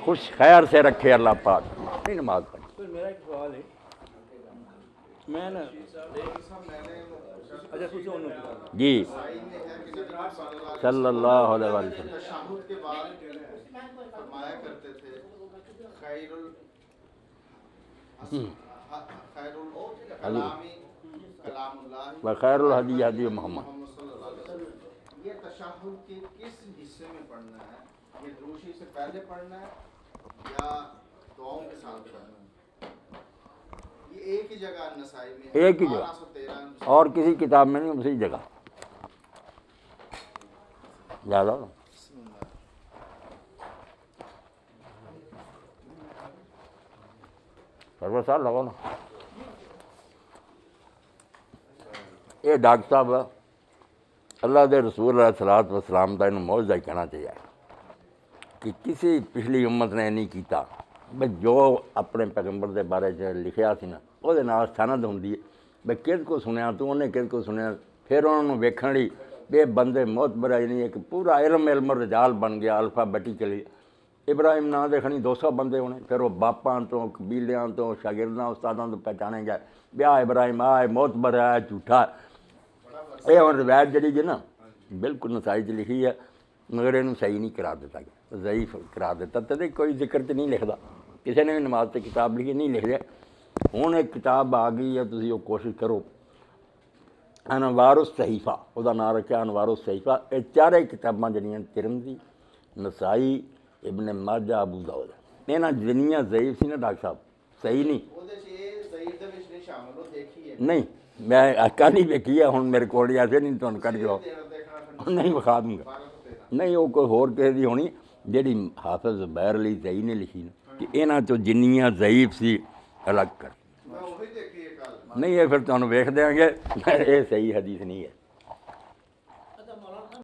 خوش خیر سے رکھے اللہ پاک. نہیں نماز پڑھی. میرا ایک سوال ہے، میں نا اچھا کچھ جی صلی اللہ علیہ وسلم تشہد کے بعد فرمایا کرتے تھے خیر الکلامی کلام اللہ وخیر الحدی حدی محمد. صلی اللہ علیہ وسلم. یہ تشہد کے کس حصے میں پڑھنا ہے؟ یہ دروشی سے پہلے پڑھنا ہے یا دعاؤں کے ساتھ پڑھنا ہے؟ یہ ایک ہی جگہ نسائی میں ہے، ایک ہی جگہ 1213 اور کسی کتاب میں نہیں، اسی جگہ. زیادہ سرور صاحب لگو نا. یہ ڈاکٹر صاحب اللہ دے رسول علیہ الصلوۃ والسلام کا انہوں معجزہ کہنا چاہیے کہ کسی پچھلی امت نے نہیں کیتا. بھئی جو اپنے پیغمبر دے بارے لکھیا سی نا وہ سند ہوندی ہے بھئی کس کو سنیا تو انہیں کس کو سنیا. پھر انہوں نے ویکھن لی بے بندے معتبر نہیں ایک پورا علم رجال بن گیا الفابیٹی چلی. ابراہیم نام دے کھنی 200 بندے ہونے. پھر وہ باپاں تو قبیلیاں تو شاگرداں استاداں تو پہچانے گئے بیا ابراہیم آئے معتبر ہے جھوٹا. یہ ہوں روایت جڑی جی نا بالکل نسائی چ لکھی ہے مگر یہ صحیح نہیں قرار دیتا گیا، ضعیف قرار دیتا. تو کوئی ذکر تو نہیں لکھتا، کسی نے بھی نماز تے کتاب لکھی نہیں لکھ دیا. ہوں ایک کتاب آ گئی ہے، تسی وہ کوشش کرو انوار الصحیفہ، وہ نام رکھا انوار الصحیفہ. یہ چارے کتاباں جڑیاں ترمذی نسائی ابن ماجہ ابو داؤد یہاں جنیاں ضعیف سی نا ڈاکٹر صاحب صحیح نہیں نہیں. میں کل ہی ویکھی ہے، ہوں میرے کو ایسے نہیں تمہیں کٹ جاؤ نہیں وکھا دوں گا. نہیں وہ کوئی ہور کسی دی ہونی جیڑی حافظ زبیر علی صحیح نے لکھی نا کہ یہاں تو جنیاں ضعیف سی الگ کر. نہیں یہ پھر تمہیں ویکھ دیں گے یہ صحیح حدیث نہیں ہے.